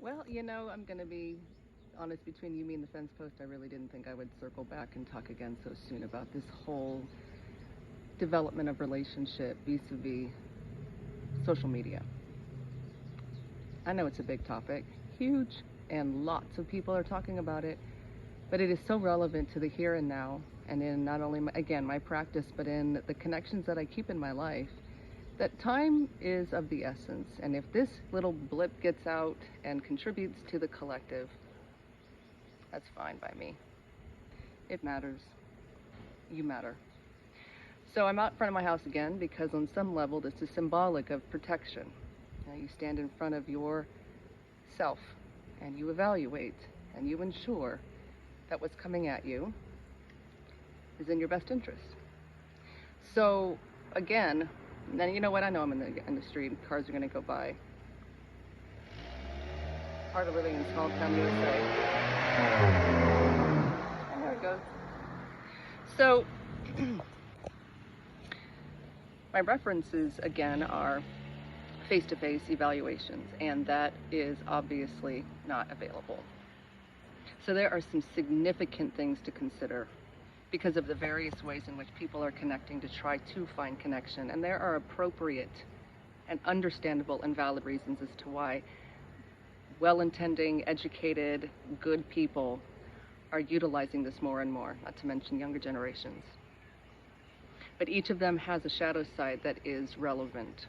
Well, you know, I'm going to be honest between you, me, and the fence post. I really didn't think I would circle back and talk again so soon about this whole development of relationship vis-a-vis social media. I know it's a big topic, huge, and lots of people are talking about it, but it is so relevant to the here and now, and in not only, again, my practice, but in the connections that I keep in my life, that time is of the essence. And if this little blip gets out and contributes to the collective, that's fine by me. It matters. You matter. So I'm out front of my house again because on some level this is symbolic of protection. You stand in front of yourself and you evaluate and you ensure that what's coming at you is in your best interest. So again, then you know what, I know I'm in the street, cars are going to go by. Part of living in small town USA. And there it goes. So my references again are face-to-face evaluations, and that is obviously not available. So there are some significant things to consider because of the various ways in which people are connecting to try to find connection, and there are appropriate and understandable and valid reasons as to why well-intending, educated, good people are utilizing this more and more, not to mention younger generations. But each of them has a shadow side that is relevant.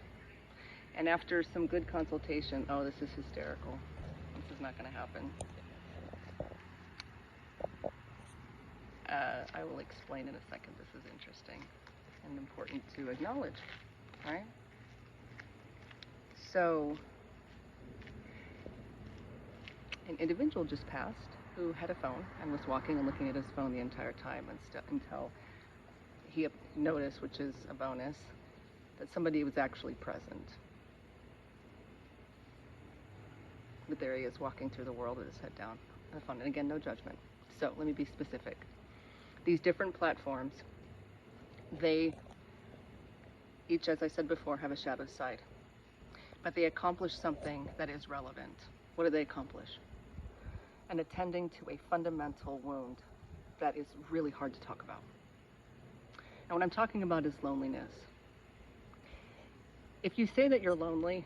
And after some good consultation, oh, this is hysterical. This is not going to happen. I will explain in a second. This is interesting and important to acknowledge, right? So, an individual just passed who had a phone and was walking and looking at his phone the entire time until he noticed, which is a bonus, that somebody was actually present. But there he is walking through the world with his head down on the phone. And again, no judgment. So let me be specific. These different platforms, they each, as I said before, have a shadow side. But they accomplish something that is relevant. What do they accomplish? And attending to a fundamental wound that is really hard to talk about. And what I'm talking about is loneliness. If you say that you're lonely,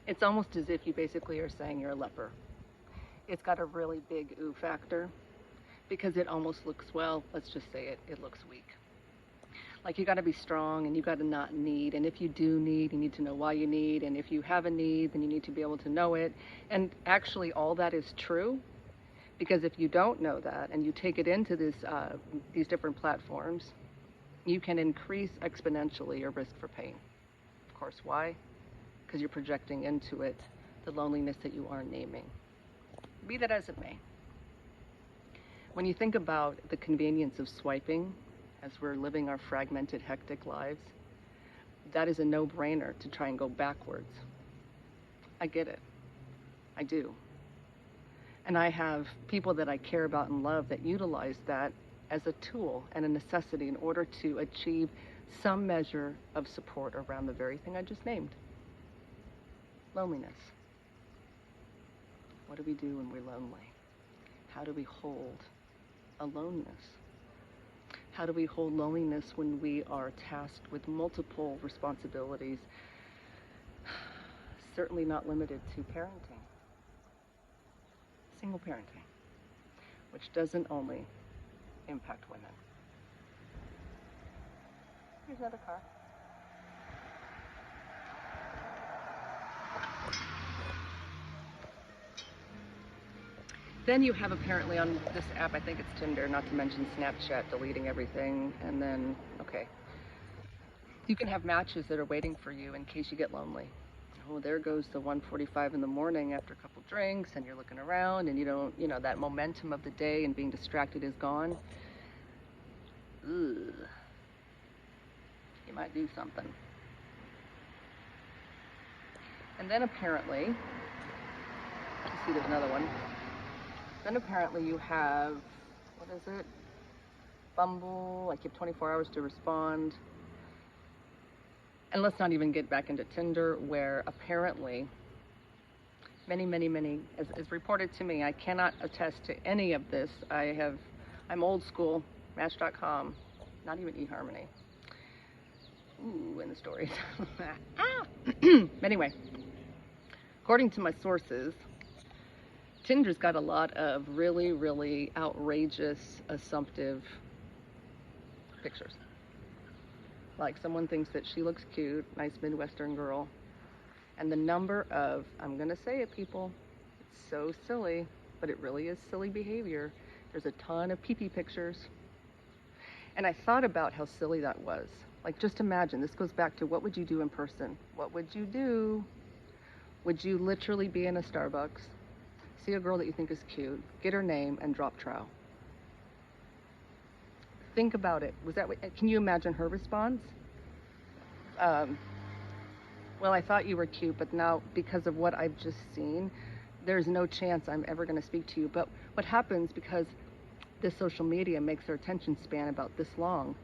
it's almost as if you basically are saying you're a leper. It's got a really big ooh factor because it almost looks, well, let's just say it looks weak. Like you got to be strong and you got to not need. And if you do need, you need to know why you need. And if you have a need, then you need to be able to know it. And actually all that is true, because if you don't know that and you take it into these different platforms, you can increase exponentially your risk for pain. Of course, why? Because you're projecting into it the loneliness that you aren't naming. Be that as it may. When you think about the convenience of swiping as we're living our fragmented, hectic lives, that is a no-brainer to try and go backwards. I get it. I do. And I have people that I care about and love that utilize that as a tool and a necessity in order to achieve some measure of support around the very thing I just named. Loneliness. What do we do when we're lonely? How do we hold aloneness? How do we hold loneliness when we are tasked with multiple responsibilities, certainly not limited to parenting, single parenting, which doesn't only impact women. Here's another car. Then you have apparently on this app, I think it's Tinder, not to mention Snapchat, deleting everything, and then, okay. You can have matches that are waiting for you in case you get lonely. Oh, there goes the 1:45 in the morning after a couple drinks, and you're looking around, and you don't, that momentum of the day and being distracted is gone. Ugh. You might do something. And then apparently, let's see, there's another one. Then apparently you have, what is it? Bumble, like you have 24 hours to respond. And let's not even get back into Tinder, where apparently many, as reported to me. I cannot attest to any of this. I'm old school, Match.com, not even eHarmony. Ooh, in the stories. Anyway, according to my sources, Tinder's got a lot of really outrageous, assumptive pictures. Like someone thinks that she looks cute, nice Midwestern girl, and the number of, I'm gonna say it, people, it's so silly, but it really is silly behavior. There's a ton of pee-pee pictures. And I thought about how silly that was. Like, just imagine, this goes back to what would you do in person? What would you do? Would you literally be in a Starbucks, see a girl that you think is cute, get her name, and drop trow? Think about it. Can you imagine her response? Well, I thought you were cute, but now because of what I've just seen, there's no chance I'm ever going to speak to you. But what happens, because this social media makes our attention span about this long,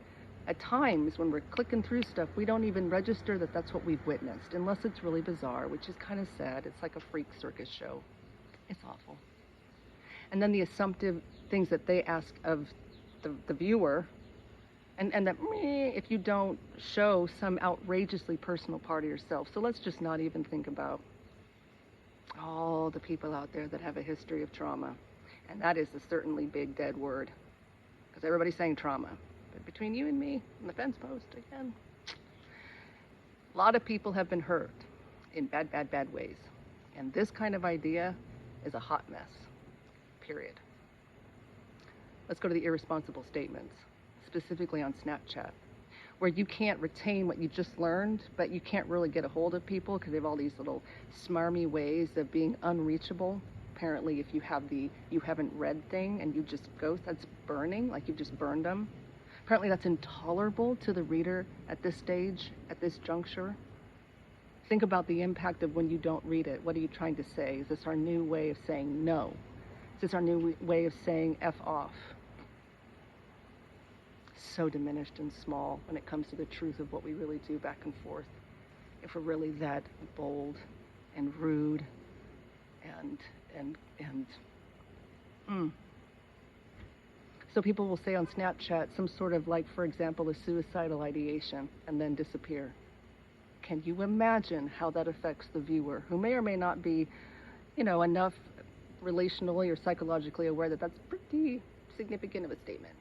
at times when we're clicking through stuff, we don't even register that that's what we've witnessed, unless it's really bizarre, which is kind of sad. It's like a freak circus show. It's awful. And then the assumptive things that they ask of the viewer, and that if you don't show some outrageously personal part of yourself. So let's just not even think about all the people out there that have a history of trauma. And that is a certainly big dead word, because everybody's saying trauma. But between you and me and the fence post, again, a lot of people have been hurt in bad ways. And this kind of idea is a hot mess, period. Let's go to the irresponsible statements, specifically on Snapchat, where you can't retain what you just learned, but you can't really get a hold of people because they have all these little smarmy ways of being unreachable. Apparently, if you have the you haven't read thing and you just ghost, that's burning, like you've just burned them. Apparently that's intolerable to the reader at this stage, at this juncture. Think about the impact of when you don't read it. What are you trying to say? Is this our new way of saying no? Is this our new way of saying F off? So diminished and small when it comes to the truth of what we really do back and forth. If we're really that bold and rude and So people will say on Snapchat some sort of, like, for example, a suicidal ideation and then disappear. Can you imagine how that affects the viewer, who may or may not be, enough relationally or psychologically aware that that's pretty significant of a statement?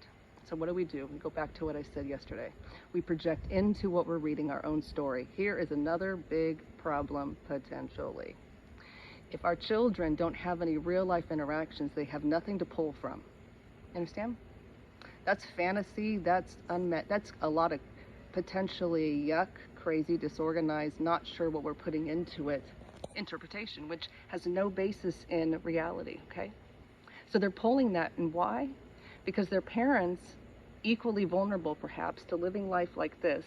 So what do? We go back to what I said yesterday. We project into what we're reading our own story. Here is another big problem, potentially. If our children don't have any real life interactions, they have nothing to pull from. Understand? That's fantasy, that's unmet, that's a lot of potentially yuck, crazy, disorganized, not sure what we're putting into it, interpretation, which has no basis in reality, okay? So they're pulling that, and why? Because their parents, equally vulnerable perhaps to living life like this,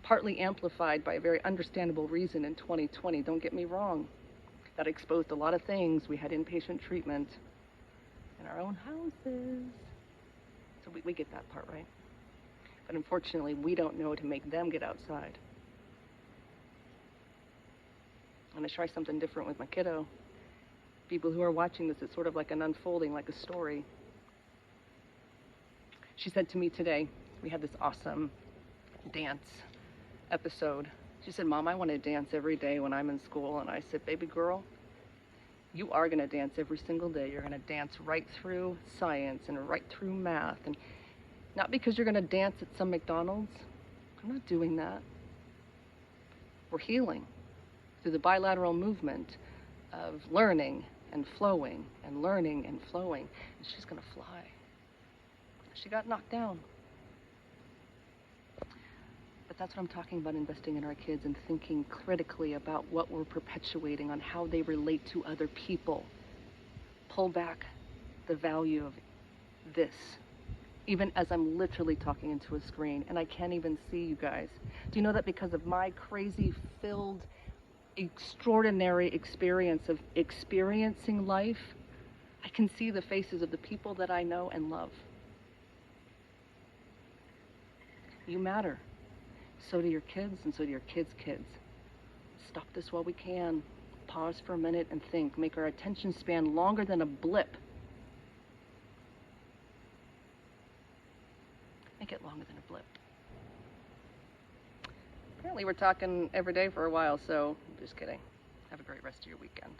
partly amplified by a very understandable reason in 2020, don't get me wrong. That exposed a lot of things. We had inpatient treatment in our own houses. So we get that part, right? But unfortunately, we don't know to make them get outside. I'm gonna try something different with my kiddo. People who are watching this, it's sort of like an unfolding, like a story. She said to me today, we had this awesome dance episode. She said, Mom, I want to dance every day when I'm in school. And I said, baby girl, you are going to dance every single day. You're going to dance right through science and right through math. And not because you're going to dance at some McDonald's. I'm not doing that. We're healing through the bilateral movement of learning and flowing and learning and flowing. And she's going to fly. She got knocked down. But that's what I'm talking about, investing in our kids and thinking critically about what we're perpetuating on how they relate to other people. Pull back the value of this, even as I'm literally talking into a screen and I can't even see you guys. Do you know that because of my crazy filled, extraordinary experience of experiencing life, I can see the faces of the people that I know and love. You matter. So do your kids, and so do your kids' kids. Stop this while we can. pause for a minute and think. Make our attention span longer than a blip. Make it longer than a blip. Apparently we're talking every day for a while, so just kidding. Have a great rest of your weekend.